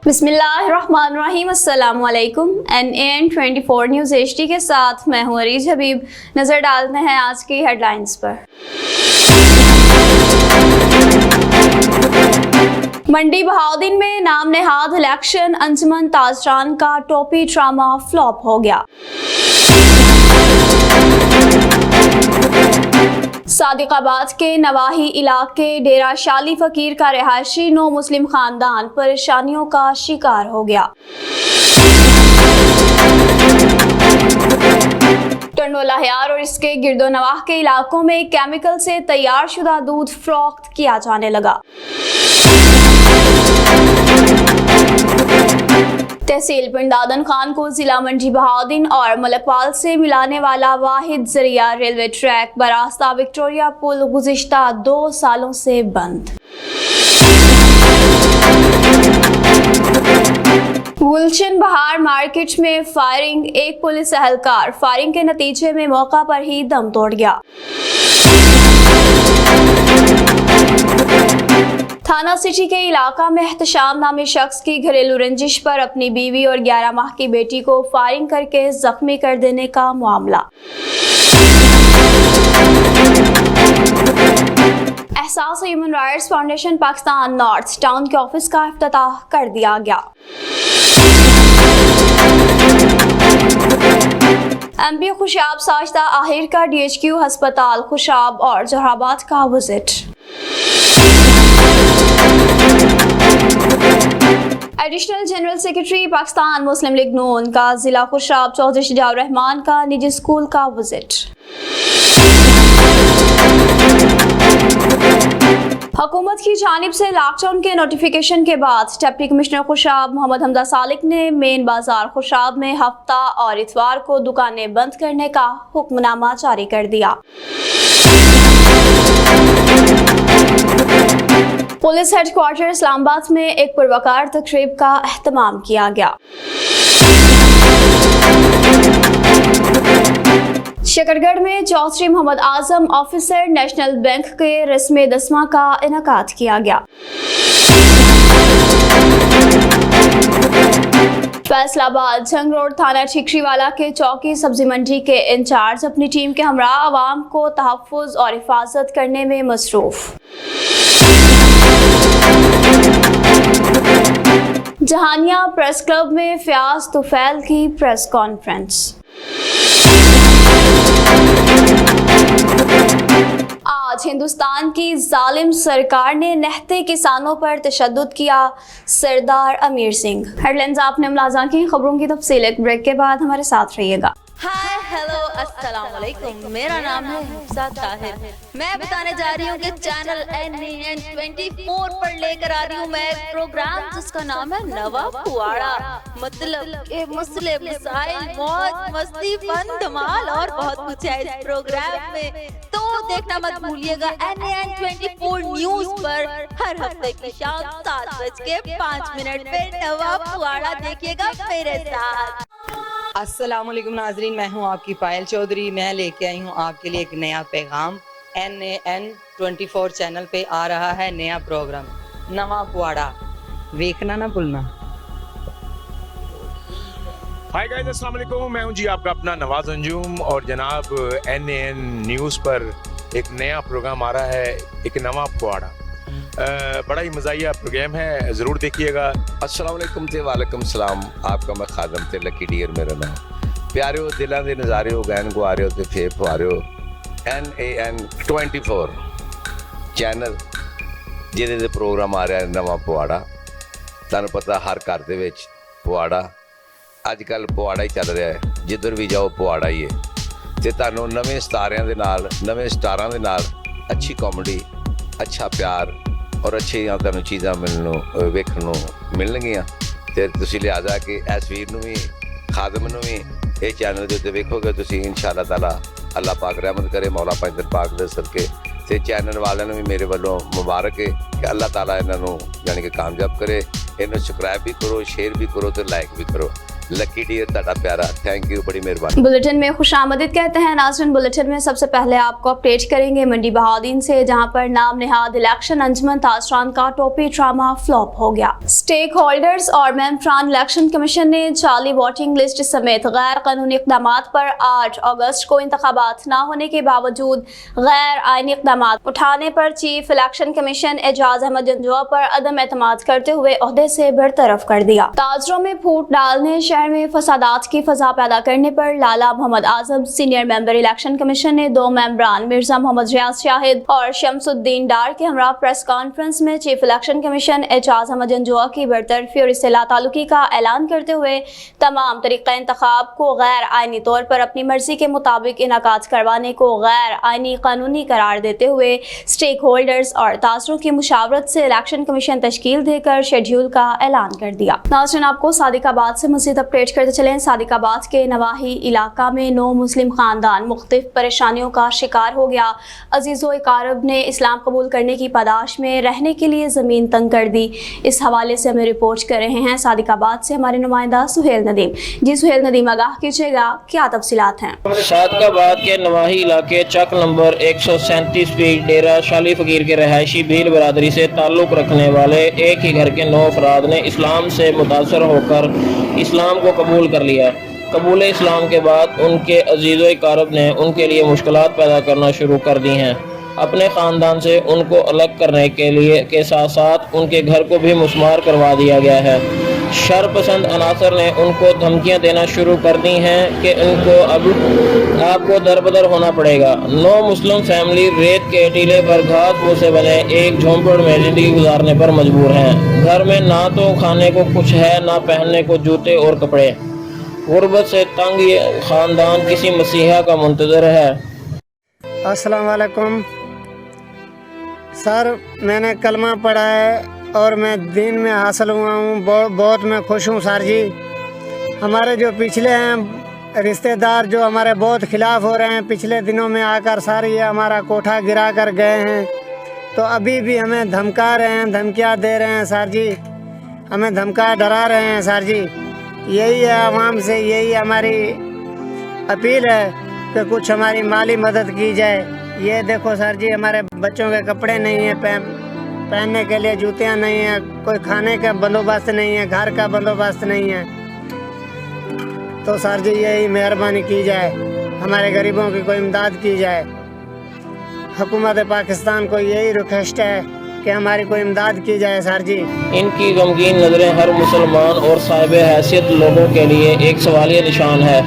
बिस्मिल्लाहिर्रहमानिर्रहीम, अस्सलाम वालेकुम। NAN 24 न्यूज़ HD के साथ मैं हूँ अरीज हबीब। नज़र डालते हैं आज की हेडलाइंस पर। मंडी बहाउद्दीन में नाम नेहाद इलेक्शन, अंजुमन ताजरान का टोपी ड्रामा फ्लॉप हो गया। सादिकाबाद के नवाही इलाके डेरा शाली फकीर का रिहायशी नो मुस्लिम खानदान परेशानियों का शिकार हो गया। टंडोला हयार और इसके गिरदो नवाह के इलाकों में केमिकल से तैयार शुदा दूध फरोख्त किया जाने लगा। तहसील पिंड दादन खान को जिला मंडी बहाउद्दीन और मलकपाल से मिलाने वाला वाहिद जरिया रेलवे ट्रैक बरास्ता विक्टोरिया पुल गुज़िश्ता 2 सालों से बंद। गुलशन बहार मार्केट में फायरिंग, एक पुलिस एहलकार फायरिंग के नतीजे में मौका पर ही दम तोड़ गया। थाना सिटी के इलाका में एहतशाम नामी शख्स की घरेलू रंजिश पर अपनी बीवी और 11 माह की बेटी को फायरिंग करके जख्मी कर देने का मामला। एहसास human rights foundation Pakistan north town के ऑफिस का इफ्तिताह कर दिया गया। MP खुशाब साजिदा आहिर का DHQ अस्पताल खुशाब और जहाराबाद का visit. Additional general secretary Pakistan Muslim League Noon का जिला खुशाब चौधरी शजाउर रहमान का निजी स्कूल का विजिट। हुकूमत की जानिब से लॉकडाउन के नोटिफिकेशन के बाद डिप्टी कमिश्नर खुशाब मोहम्मद हमजा सालिक ने मेन बाजार खुशाब में हफ्ता और इतवार को दुकानें बंद करने का हुक्मनामा जारी कर दिया। पुलिस हेडक्वार्टर इस्लामाबाद में एक पुरवकार तकरीब का एहतमाम किया गया। शकरगढ़ में Chaudhary Mohammad Azam officer national bank के रस्म दसवां का इनेकाद किया गया। फैसलाबाद जंग रोड थाना ठिकरीवाला के चौकी सब्जी मंडी के इंचार्ज अपनी टीम के हमरा आवाम को तहफ़्फ़ुज़ और हिफाजत करने में मसरूफ। जहानिया प्रेस क्लब में फयाज तुफैल की प्रेस कॉन्फ्रेंस। आज हिंदुस्तान की जालिम सरकार ने नहते किसानों पर तशद्दुद किया, सरदार अमीर सिंह। हेडलाइंस आपने मुलाजा की, खबरों की तफसील एक ब्रेक के बाद हमारे साथ रहिएगा। हाय हेलो अस्सलाम वालेकुम, मेरा नाम है हिफ्सा ताहिर। मैं बताने जा रही हूँ कि चैनल NAN 24 पर लेकर आ रही हूँ मैं एक प्रोग्राम जिसका नाम है नवा पुआड़ा। मतलब के मसले मसाइल मौज मस्ती फन धमाल और बहुत कुछ है इस प्रोग्राम में, तो देखना मत भूलिएगा। NAN 24 न्यूज पर हर हफ्ते की शाम 7:05 पे नवा पुआड़ा देखिएगा मेरे साथ। अस्सलाम वालेकुम नाजरीन, मैं हूं आपकी पायल चौधरी। मैं लेके आई हूं आपके लिए एक नया पैगाम। NAN 24 चैनल पे आ रहा है नया प्रोग्राम नवा पुआड़ा, देखना ना भूलना। हाय गाइस, अस्सलाम वालेकुम, मैं हूं जी आपका अपना नवाज अंजुम और जनाब NAN न्यूज़ पर एक नया प्रोग्राम आ रहा है, एक नवा पुआड़ा। बड़ा ही मज़ाहिया प्रोग्राम है, ज़रूर देखिएगा। अस्सलाम वालेकुम ते वालेकुम सलाम, आपका मैं खादम ते लकी डियर मेरा नाम। प्यारियो दिलों के नज़ारे हो गैन को आ रहे हो तो फेर पा रहे हो। NAN 24 चैनल ਜਿਹਦੇ प्रोग्राम आ रहा है नवा पुआड़ा। ਤੁਹਾਨੂੰ पता हर घर ਦੇ ਵਿੱਚ पुआड़ा ਅੱਜਕੱਲ पुआड़ा ही चल रहा है, जिधर भी जाओ पुआड़ा ही है। ਤੇ ਤੁਹਾਨੂੰ ਨਵੇਂ ਸਤਾਰਿਆਂ ਦੇ ਨਾਲ ਨਵੇਂ ਸਟਾਰਾਂ ਦੇ ਨਾਲ ਅੱਛੀ ਕਾਮੇਡੀ, ਅੱਛਾ ਪਿਆਰ और अच्छी तुहानू चीज़ां मिलनों वेखण मिलणगियां। ते तुसीं लिहाजा कि इस वीर नूं भी खादम नूं भी ये चैनल के उत्ते वेखोगे तुसीं इंशाअल्लाह ताला। अल्लाह पाक रहमत करे, मौला पैंतर पाक दे सदके। ते चैनल वालियां नूं भी मेरे वालों मुबारक है कि अल्लाह ताला इन्हां नूं यानी कि कामयाब करे। इन्हूं सबसक्राइब भी करो, शेयर भी करो तो लाइक भी करो। लकी डियर ਤੁਹਾਡਾ प्यारा थैंक यू बड़ी मेहरबानी। बुलेटिन में खुशामदीद कहते हैं नाज़रीन। बुलेटिन में सबसे पहले आपको अपडेट करेंगे मंडी बहादुरदीन से, जहां पर नाम निहाद इलेक्शन अंजुमन ताजरान का टोपी ड्रामा फ्लॉप हो गया। स्टेक होल्डर्स और मेंबरान इलेक्शन कमीशन ने जाली वोटिंग लिस्ट समेत गैर कानूनी इकदाम पर 8 अगस्त को इंतखाबात न होने के बावजूद गैर आईनी इकदाम उठाने पर chief election commission Ejaz Ahmed Janjua पर अदम एतमाद करते हुए ओहदे से बरतरफ कर दिया। ताजरों में फूट डालने, शहर में फसादात की फजा पैदा करने पर लाला Mohammad Azam senior member election commission ने 2 मेंबरान मिर्जा मोहम्मद रियाज शाहिद और शमसुद्दीन डार के हमरा प्रेस कॉन्फ्रेंस में chief election commission Ejaz Ahmed Janjua की बरतरफी और इससे लाताल्लुकी का ऐलान करते हुए तमाम तरीक़े इंतखाब को गैर आईनी तौर पर अपनी मर्जी के मुताबिक इनाकात करवाने को गैर आईनी कानूनी करार देते हुए स्टेक होल्डर्स और ताजरों की मुशावरत से इलेक्शन कमीशन तश्कील देकर शेड्यूल का ऐलान कर दिया। नाज़रीन आपको सादिकाबाद से मज़ीद अपडेट करते चलें। सादिकाबाद के नवाही इलाका में 9 मुस्लिम खानदान मुख्तलिफ परेशानियों का शिकार हो गया। अजीज़ो इकारब ने इस्लाम कबूल करने की पादाश में रहने के लिए ज़मीन तंग कर दी। इस हवाले से हमें रिपोर्ट कर रहे हैं सादिकाबाद से हमारे नुमाइंदा सुहेल नदीम। जी सुहेल नदीम, आगाह कीजिएगा, क्या तफसीलात हैं? सादिकाबाद के नवाही इलाके चक नंबर 137 पे डेरा शाली फकीर के रहायशी भील बरादरी से ताल्लुक़ रखने वाले एक ही घर के 9 अफराद ने इस्लाम से मुतासर होकर इस्लाम को कबूल कर लिया। कबूल इस्लाम के बाद उनके अजीज़ो इकारब ने उनके लिए मुश्किलात पैदा करना शुरू कर दी हैं। अपने ख़ानदान से उनको अलग करने के साथ साथ उनके घर को भी मुस्मार करवा दिया गया है। शरपसंद अनासर ने उनको धमकियां देना शुरू कर दी हैं कि उनको अब आपको दरबदर होना पड़ेगा। 9 मुस्लिम फैमिली रेत के टीले पर घास फूस से बने एक झोंपड़ में ज़िंदगी गुजारने पर मजबूर हैं। घर में ना तो खाने को कुछ है, ना पहनने को जूते और कपड़े। गुर्बत से तंग ये ख़ानदान किसी मसीहा का मुंतज़र है। अस्सलाम वालेकुम सर, मैंने कलमा पढ़ा है और मैं दीन में हासिल हुआ हूँ। बहुत मैं खुश हूँ सर जी। हमारे जो पिछले हैं रिश्तेदार जो हमारे बहुत खिलाफ हो रहे हैं, पिछले दिनों में आकर सर ये हमारा कोठा गिरा कर गए हैं, तो अभी भी हमें धमका रहे हैं, धमकियाँ दे रहे हैं सर जी, हमें धमका डरा रहे हैं सर जी। यही है आवाम से, यही हमारी अपील है कि कुछ हमारी माली मदद की जाए। ये देखो सर जी, हमारे बच्चों के कपड़े नहीं हैं, पहनने के लिए जूतियाँ नहीं हैं, कोई खाने का बंदोबस्त नहीं है, घर का बंदोबस्त नहीं है। तो सर जी यही मेहरबानी की जाए, हमारे गरीबों की कोई इमदाद की जाए। हुकूमत पाकिस्तान को यही रिक्वेस्ट है कि हमारी कोई इमदाद की जाए सर जी। इनकी गमगीन नज़रें हर मुसलमान और साहिब हैसियत लोगों के लिए एक सवालिया निशान है।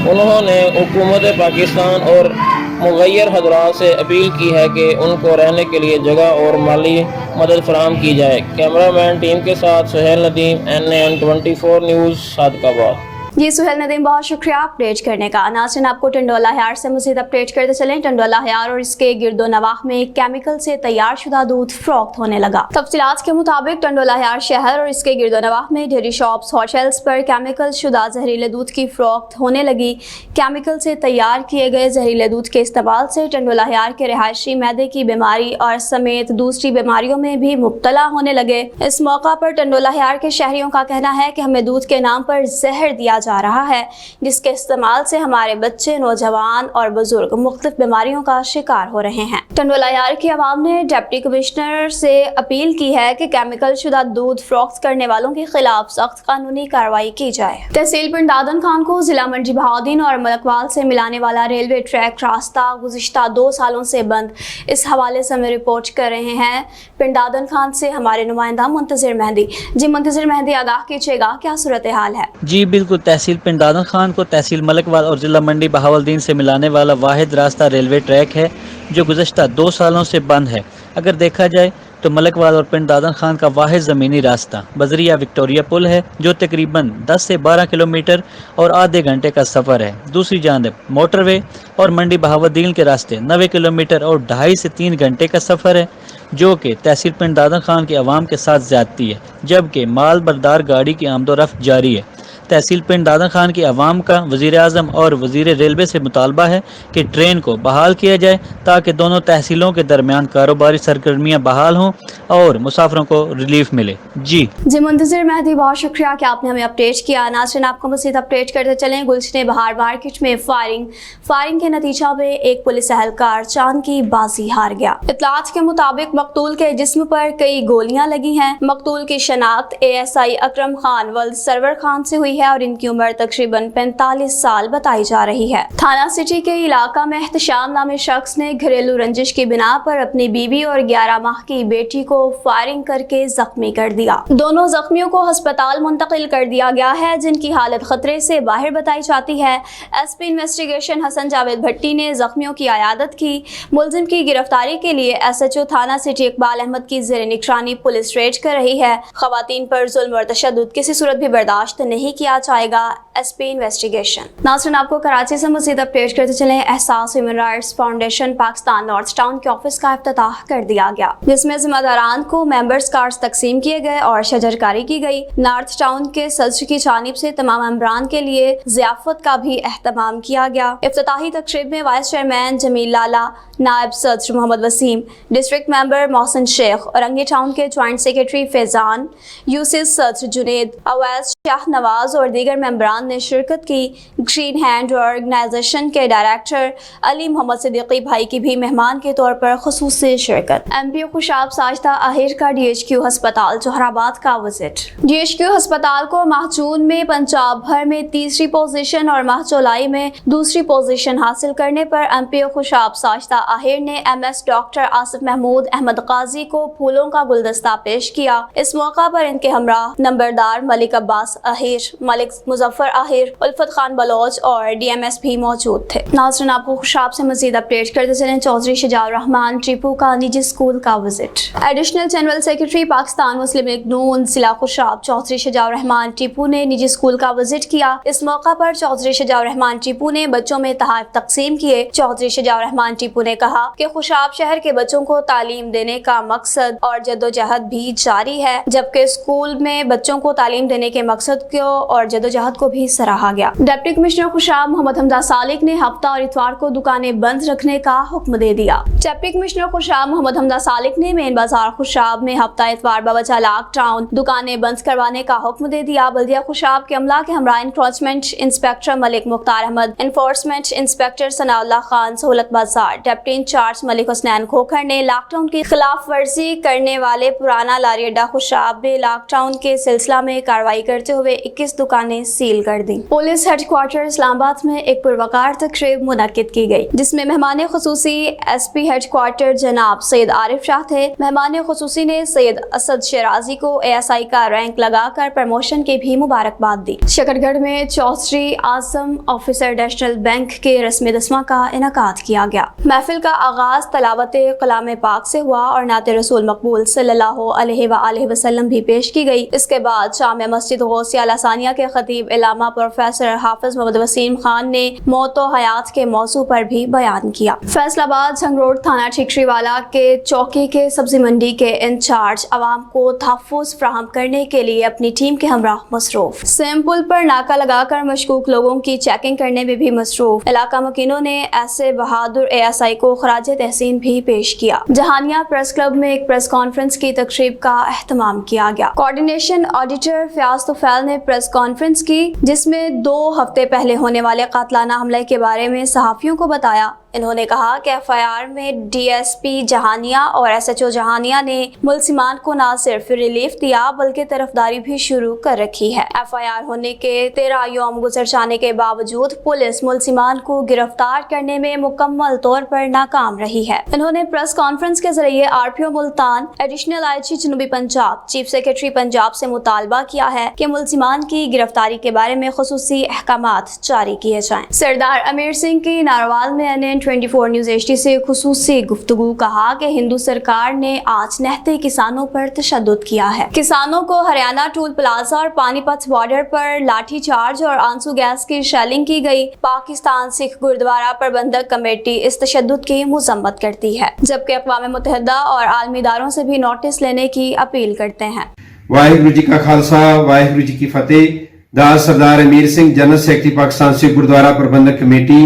उन्होंने हुकूमत पाकिस्तान और मुग़य्यर हज़रात से अपील की है कि उनको रहने के लिए जगह और माली मदद फराहम की जाए। कैमरामैन टीम के साथ सुहेल नदीम, NAN 24 न्यूज़ सादिकाबाद। जी सुहेल नदीम, बहुत शुक्रिया अपडेट करने का। नाज़रीन आपको टंडोला हयार से मज़ीद अपडेट करते चलें। टंडोला हयार और इसके गिरदो नवाह में केमिकल से तैयार शुदा दूध फ़रोख्त होने लगा। तफसीलात के मुताबिक टंडोला हयार शहर और इसके गिरदो नवाह में डेयरी शॉप्स, होटल्स पर केमिकल शुदा जहरीले दूध की फ़रोख्त होने लगी। केमिकल से तैयार किए गए जहरीले दूध के इस्तेमाल से टंडोला हयार के रहायशी मैदे की बीमारी और समेत दूसरी बीमारियों में भी मुब्तला होने लगे। इस मौका पर टंडोला हयार के शहरियों का कहना है कि हमें दूध के नाम पर जहर दिया जा रहा है, जिसके इस्तेमाल से हमारे बच्चे, नौजवान और बुजुर्ग मुख्तलिफ बीमारियों का शिकार हो रहे हैं। टंडोला यार की आवाम ने डिप्टी कमिश्नर से अपील की है कि केमिकल शुदा दूध फरोख्त करने वालों के खिलाफ सख्त कानूनी कार्रवाई की जाए। तहसील पिंड दादन खान को जिला मंडी बहादुरदीन और मलकवाल से मिलाने वाला रेलवे ट्रैक रास्ता गुज़िश्ता 2 सालों से बंद। इस हवाले से हमें रिपोर्ट कर रहे हैं पिंड दादन खान से हमारे नुमाइंदा मुंतज़िर मेहंदी। जी मुंतज़िर मेहंदी, आगाह कीजिएगा, क्या सूरत हाल है? जी बिल्कुल, तहसील पिंड दादन खान को तहसील मलकवाल और ज़िला मंडी बहावलदीन से मिलाने वाला वाहिद रास्ता रेलवे ट्रैक है जो गुज़श्ता 2 सालों से बंद है। अगर देखा जाए तो मलकवाल और पिंड दादन खान का वाहिद ज़मीनी रास्ता बजरिया विक्टोरिया पुल है जो तकरीबन 10 से 12 किलोमीटर और आधे घंटे का सफ़र है। दूसरी जानिब मोटरवे और मंडी बहावलदीन के रास्ते 90 किलोमीटर और 2.5 से 3 घंटे का सफ़र है, जो कि तहसील पिंड दादन खान के अवाम के साथ ज़्यादती है, जबकि माल बरदार गाड़ी की आमदोरफ्त जारी है। तहसील पिंड दादन खान की आवाम का वज़ीर आज़म और वज़ीर रेलवे से मुतालबा है कि ट्रेन को बहाल किया जाए ताकि दोनों तहसीलों के दरमियान कारोबारी सरगर्मियाँ बहाल हों और मुसाफिरों को रिलीफ मिले। जी मुंतज़िर मेहदी, बहुत शुक्रिया कि आपने हमें अपडेट किया। नाज़रीन, आपको मज़ीद अपडेट करते चलें। गुलशन बहार मार्केट में फायरिंग के नतीजा में एक पुलिस एहलकार चांद की बाजी हार गया। इत्तलात के मुताबिक मकतूल के जिस्म पर कई गोलियां लगी हैं। मकतूल की शनाख्त ASI अकरम खान वल्द सरवर खान से हुई है और इनकी उम्र तकरीबन 45 साल बताई जा रही है। थाना सिटी के इलाका में एहतशाम नामी शख्स ने घरेलू रंजिश की बिना पर अपनी बीवी और 11 माह की बेटी को फायरिंग करके जख्मी कर दिया। दोनों जख्मियों को अस्पताल मुंतकिल कर दिया गया है, जिनकी हालत खतरे से बाहर बताई जाती है। SP इन्वेस्टिगेशन हसन जावेद भट्टी ने जख्मियों की आयादत की। मुलजिम की गिरफ्तारी के लिए SHO थाना सिटी इकबाल अहमद की ज़ेर निगरानी पुलिस रेड कर रही है। खवातीन पर जुल्म और तशद्दुद किसी सूरत भी बर्दाश्त नहीं किया जाएगा। SP investigation. नाज़रीन, आपको कराची से मज़ीद अपडेट करते चलें। एहसास human rights foundation Pakistan north town के ऑफिस का इफ्तिताह कर दिया गया, जिसमें जिम्मेदारान को मेंबर्स कार्ड्स तकसीम किए गए और शजरकारी की गई। नॉर्थ टाउन के सदर की जानिब से तमाम मेंबरान के लिए ज़ियाफत का भी एहतमाम किया गया। इफ्तिताही तकरीब में वाइस चेयरमैन जमील लाला, नायब सदर Mohammad Waseem, district member Mohsin Sheikh, Orangi town के ज्वाइंट सेक्रेटरी फैजान, यूसिस सदर जुनेद, अवैस शाह नवाज और दीगर मेंबरान ने शिरकत की। ग्रीन हैंड ऑर्गेनाइजेशन के डायरेक्टर अली मोहम्मद सिद्दीकी भाई की भी मेहमान के तौर पर खुसूसी शिरकत। MP खुशाब साजिदा आहिर का DHQ हस्पताल जोहराबाद का विजिट। DHQ हस्पताल को माह जून में पंजाब भर में तीसरी पोजीशन और माह जुलाई में दूसरी पोजीशन हासिल करने पर MP खुशाब साजिदा आहिर ने MS डॉक्टर आसिफ महमूद अहमद काजी को फूलों का गुलदस्ता पेश किया। इस मौका पर इनके हमरा नंबरदार मलिक अब्बास आहिर, मलिक मुजफ्फर आहिर, उल्फत खान बलोच और DMS भी मौजूद थे। नाज़रीन, आपको खुशाब से मजीद अपडेट करते चलें। चौधरी शजाउर रहमान टीपू का निजी स्कूल का visit. Additional general secretary Pakistan Muslim League Noon जिला खुशाब चौधरी शजाउर रहमान टीपू ने निजी स्कूल का विजिट किया। इस मौका पर चौधरी शजाउर रहमान टीपू ने बच्चों में तोहफे तकसीम किए। चौधरी शजाउर रहमान टीपू ने कहा कि खुशाब शहर के बच्चों को तालीम देने का मकसद और जद्दोजहद भी जारी है, जबकि स्कूल में बच्चों को तालीम देने के मकसद को और जद्दोजहद को भी सराहा गया। डिप्टी कमिश्नर खुशाब मोहम्मद हमजा सालिक ने हफ्ता और इतवार को दुकानें बंद रखने का हुक्म दे दिया। डिप्टी कमिश्नर खुशाब मोहम्मद हमजा सालिक ने मेन बाजार खुशाब में हफ्ता इतवार बवजह लॉकडाउन दुकानें बंद करवाने का हुक्म दे दिया। बल्दिया खुशाब के अमला के हमरा encroachment inspector Malik Mukhtar Ahmed, enforcement inspector Sanaullah Khan Sahulat Bazaar, deputy in-charge Malik Hasnain Khokhar ने लॉकडाउन की खिलाफ वर्जी करने वाले पुराना लारी अड्डा खुशाब में लॉकडाउन के सिलसिला में कार्रवाई करते हुए 21 दुकानें सील कर दी। पुलिस हेडक्वार्टर इस्लामाबाद में एक पुरवकार तकरीब मुनक्किद की गई, जिसमें मेहमान खुसूसी SP हेडक्वार्टर जनाब सैयद आरिफ शाह थे। मेहमान खुसूसी ने सैयद असद शराजी को ASI का रैंक लगाकर प्रमोशन की भी मुबारकबाद दी। शकरगढ़ में चौधरी आजम ऑफिसर नेशनल बैंक के रस्म दस्मा का इनकाद किया गया। महफिल का आगाज तलावत कलाम पाक से हुआ और नाते रसूल मकबूल सल्लल्लाहु अलैहि वसल्लम भी पेश की गई। इसके बाद जामिया मस्जिद गौसिया लसानिया के खतीब इलामा प्रोफेसर हाफिज मोहम्मद वसीम खान ने मौत व हयात के मौजू पर भी बयान किया। फैसलाबाद झंगरोड थाना ठिकरीवाला के चौकी के सब्जी मंडी के इंचार्ज आवाम को तहफ़्फ़ुज़ फ्राहम करने के लिए अपनी टीम के हमरा मसरूफ। सेम पुल पर नाका लगाकर मशकूक लोगों की चेकिंग करने में भी मसरूफ इलाका मुकीनों ने ऐसे बहादुर ASI को खराज तहसीन भी पेश किया। जहानिया प्रेस क्लब में एक प्रेस कॉन्फ्रेंस की तकरीब का एहतमाम किया गया। कोऑर्डिनेशन ऑडिटर फयाज तुफैल ने प्रेस कॉन्फ्रेंस की, जिसमें 2 हफ्ते पहले होने वाले कातलाना हमले के बारे में सहाफियों को बताया। इन्होंने कहा कि FIR में DSP जहानिया और SHO जहानिया ने मुलजिमान को न सिर्फ रिलीफ दिया बल्कि तरफदारी भी शुरू कर रखी है। FIR होने के 13 यौम गुजर जाने के बावजूद पुलिस मुलजिमान को गिरफ्तार करने में मुकम्मल तौर पर नाकाम रही है। इन्होंने प्रेस कॉन्फ्रेंस के जरिए RPO मुल्तान, एडिशनल IG जनूबी पंजाब, चीफ सेक्रेटरी पंजाब से मुतालबा किया है कि मुलजिमान की गिरफ्तारी के बारे में खुसूसी अहकामात जारी किए जाएं। सरदार अमीर सिंह की नारवाल में NN24 न्यूज HD से खुसूसी गुफ्तगू कहा कि हिंदू सरकार ने आज नहते किसानों पर तशद्दुद किया है। किसानों को हरियाणा टूल प्लाजा और पानीपत बॉर्डर पर लाठी चार्ज और आंसू गैस की शेलिंग की गई। पाकिस्तान सिख गुरुद्वारा प्रबंधक कमेटी इस तशद्दुद की मजम्मत करती है, जबकि अक़वाम मुत्तहिदा और आलमी इदारों से भी नोटिस लेने की अपील करते हैं। वाहिगुरु जी का खालसा वाहिगुरु जी की फतेह। दास सरदार अमीर सिंह जनरल सैकटरी पाकिस्तान सिख गुरुद्वारा प्रबंधक कमेटी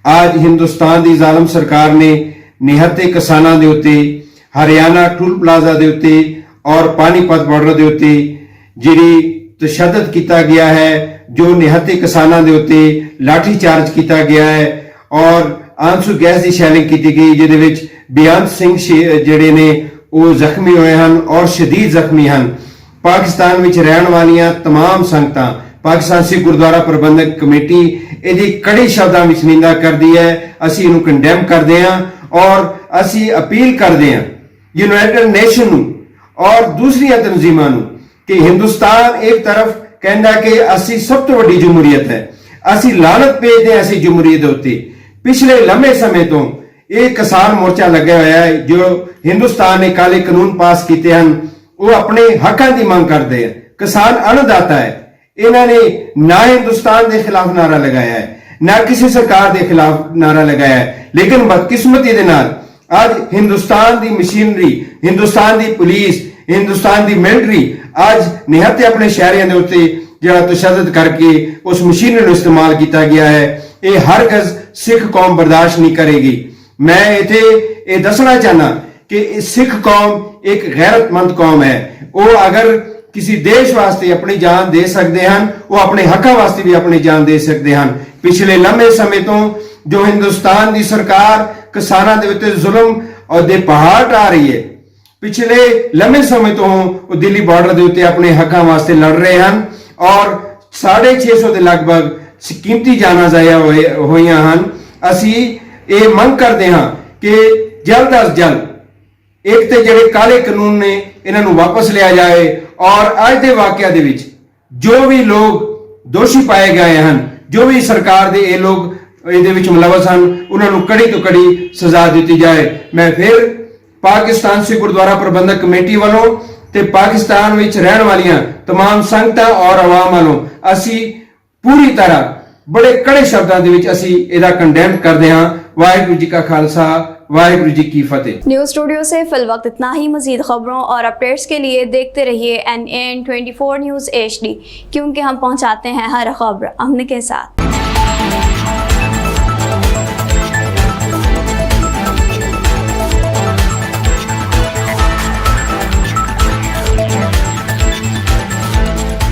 आज हिंदुस्तान ਦੀ ਜ਼ਾਲਮ ਸਰਕਾਰ ਨੇ ਨਿਹੱਤੇ ਕਿਸਾਨਾਂ ਦੇ ਉੱਤੇ ਹਰਿਆਣਾ ਟੂਲ ਪਲਾਜ਼ਾ ਦੇ ਉੱਤੇ ਔਰ ਪਾਣੀਪਤ ਬਾਰਡਰ ਦੇ ਉੱਤੇ ਜਿਹੜੀ ਤਸ਼ੱਦਦ ਕੀਤਾ ਗਿਆ ਹੈ, ਜੋ ਨਿਹੱਤੇ ਕਿਸਾਨਾਂ ਦੇ ਉੱਤੇ ਲਾਠੀ ਚਾਰਜ ਕੀਤਾ ਗਿਆ ਹੈ ਔਰ ਆਂਸੂ ਗੈਸ ਦੀ ਸ਼ੈਲਿੰਗ ਕੀਤੀ ਗਈ, ਜਿਹਦੇ ਵਿੱਚ ਬੇਅੰਤ ਸਿੰਘ ਜਿਹੜੇ ਨੇ ਉਹ ਜ਼ਖਮੀ ਹੋਏ ਹਨ ਔਰ ਸ਼ਦੀਦ ਜ਼ਖਮੀ ਹਨ। ਪਾਕਿਸਤਾਨ ਵਿੱਚ ਰਹਿਣ ਵਾਲੀਆਂ तमाम ਸੰਗਤਾਂ ਪਾਕਿਸਤਾਨ ਸਿੱਖ ਗੁਰਦੁਆਰਾ ਪ੍ਰਬੰਧਕ ਕਮੇਟੀ ਇਹਦੀ ਕੜੇ ਸ਼ਬਦਾਂ ਵਿੱਚ ਨਿੰਦਾ ਕਰਦੀ ਹੈ। ਅਸੀਂ ਇਹਨੂੰ ਕੰਡੈਮ ਕਰਦੇ ਹਾਂ ਔਰ ਅਸੀਂ ਅਪੀਲ ਕਰਦੇ ਹਾਂ ਯੂਨਾਈਟਿਡ ਨੇਸ਼ਨ ਨੂੰ ਔਰ ਦੂਸਰੀਆਂ ਤਨਜ਼ੀਮਾਂ ਨੂੰ ਕਿ ਹਿੰਦੁਸਤਾਨ ਇੱਕ ਤਰਫ ਕਹਿੰਦਾ ਕਿ ਅਸੀਂ ਸਭ ਤੋਂ ਵੱਡੀ ਜਮਹੂਰੀਅਤ ਹੈ, ਅਸੀਂ ਲਾਨਤ ਭੇਜਦੇ ਹਾਂ ਅਸੀਂ ਜਮਹੂਰੀਅਤ ਦੇ ਉੱਤੇ। ਪਿਛਲੇ ਲੰਮੇ ਸਮੇਂ ਤੋਂ ਇਹ ਕਿਸਾਨ ਮੋਰਚਾ ਲੱਗਿਆ ਹੋਇਆ ਹੈ, ਜੋ ਹਿੰਦੁਸਤਾਨ ਨੇ ਕਾਲੇ ਕਾਨੂੰਨ ਪਾਸ ਕੀਤੇ ਹਨ, ਉਹ ਆਪਣੇ ਹੱਕਾਂ ਦੀ ਮੰਗ ਕਰਦੇ ਹਨ। ਕਿਸਾਨ ਅੰਨਦਾਤਾ ਹੈ, ਇਹਨਾਂ ਨੇ ਨਾ ਹਿੰਦੁਸਤਾਨ ਦੇ ਖਿਲਾਫ ਨਾਰਾ ਲਗਾਇਆ ਹੈ, ਨਾ ਕਿਸੇ ਸਰਕਾਰ ਦੇ ਖਿਲਾਫ ਨਾਰਾ ਲਗਾਇਆ ਹੈ, ਲੇਕਿਨ ਬਦਕਿਸਮਤੀ ਦੇ ਨਾਲ ਅੱਜ ਹਿੰਦੁਸਤਾਨ ਦੀ ਮਸ਼ੀਨਰੀ, ਹਿੰਦੁਸਤਾਨ ਦੀ ਪੁਲਿਸ, ਹਿੰਦੁਸਤਾਨ ਦੀ ਮਿਲਟਰੀ ਅੱਜ ਨਿਹੱਤੇ ਆਪਣੇ ਸ਼ਹਿਰੀਆਂ ਦੇ ਉੱਤੇ ਜਿਹੜਾ ਤਸ਼ੱਦਦ ਕਰਕੇ ਉਸ ਮਸ਼ੀਨਰੀ ਨੂੰ ਇਸਤੇਮਾਲ ਕੀਤਾ ਗਿਆ ਹੈ, ਇਹ ਹਰਗਜ਼ ਸਿੱਖ ਕੌਮ ਬਰਦਾਸ਼ਤ ਨਹੀਂ ਕਰੇਗੀ। ਮੈਂ ਇੱਥੇ ਇਹ ਦੱਸਣਾ ਚਾਹਨਾ ਕਿ ਸਿੱਖ ਕੌਮ ਇੱਕ ਗੈਰਤਮੰਦ ਕੌਮ ਹੈ। ਉਹ ਅਗਰ ਕਿਸੇ ਦੇਸ਼ ਵਾਸਤੇ ਆਪਣੀ ਜਾਨ ਦੇ ਸਕਦੇ ਹਨ, ਉਹ ਆਪਣੇ ਹੱਕਾਂ ਵਾਸਤੇ ਵੀ ਆਪਣੀ ਜਾਨ ਦੇ ਸਕਦੇ ਹਨ। ਪਿਛਲੇ ਲੰਮੇ ਸਮੇਂ ਤੋਂ ਜੋ ਹਿੰਦੁਸਤਾਨ ਦੀ ਸਰਕਾਰ ਕਿਸਾਨਾਂ ਦੇ ਉੱਤੇ ਜ਼ੁਲਮ ਔਰ ਦੇ ਪਹਾੜ ਢਾ ਰਹੀ ਹੈ, ਪਿਛਲੇ ਲੰਮੇ ਸਮੇਂ ਤੋਂ ਉਹ ਦਿੱਲੀ ਬਾਰਡਰ ਦੇ ਉੱਤੇ ਆਪਣੇ ਹੱਕਾਂ ਵਾਸਤੇ ਲੜ ਰਹੇ ਹਨ ਔਰ 650 ਦੇ ਲਗਭਗ ਕੀਮਤੀ ਜਾਨਾਂ ਜ਼ਾਇਆ ਹੋਈਆਂ ਹਨ। ਅਸੀਂ ਇਹ ਮੰਗ ਕਰਦੇ ਹਾਂ ਕਿ ਜਲਦ ਅਜ਼ ਜਲਦ ਇੱਕ ਤੇ ਜਿਹੜੇ ਕਾਲੇ ਕਾਨੂੰਨ ਨੇ ਇਹਨਾਂ ਨੂੰ ਵਾਪਸ ਲਿਆ ਜਾਏ ਔਰ ਅੱਜ ਦੇ ਵਾਕਿਆ ਦੇ ਵਿੱਚ ਜੋ ਵੀ ਲੋਕ ਦੋਸ਼ੀ ਪਾਏ ਗਏ ਹਨ, ਜੋ ਵੀ ਸਰਕਾਰ ਦੇ ਇਹ ਲੋਕ ਇਹਦੇ ਵਿੱਚ ਮੁਲਵਸ ਹਨ, ਉਹਨਾਂ ਨੂੰ ਕੜੀ ਤੋਂ ਕੜੀ ਸਜ਼ਾ ਦਿੱਤੀ ਜਾਏ। ਮੈਂ ਫਿਰ ਪਾਕਿਸਤਾਨ ਸਿੱਖ ਗੁਰਦੁਆਰਾ ਪ੍ਰਬੰਧਕ ਕਮੇਟੀ ਵੱਲੋਂ ਤੇ ਪਾਕਿਸਤਾਨ ਵਿੱਚ ਰਹਿਣ ਵਾਲੀਆਂ तमाम ਸੰਗਤਾਂ ਔਰ ਆਵਾਮ ਵੱਲੋਂ ਅਸੀਂ ਪੂਰੀ ਤਰ੍ਹਾਂ ਬੜੇ ਕੜੇ ਸ਼ਬਦਾਂ ਦੇ ਵਿੱਚ ਅਸੀਂ ਇਹਦਾ ਕੰਡੈਮ ਕਰਦੇ ਹਾਂ। ਵਾਹਿਗੁਰੂ ਜੀ ਕਾ ਖਾਲਸਾ, वाहिगुरु जी की फतेह। न्यूज़ स्टूडियो से फिल वक्त इतना ही। मजीद खबरों और अपडेट्स के लिए देखते रहिए NAN 24 न्यूज़ HD, क्योंकि हम पहुंचाते हैं हर खबर अमन के साथ।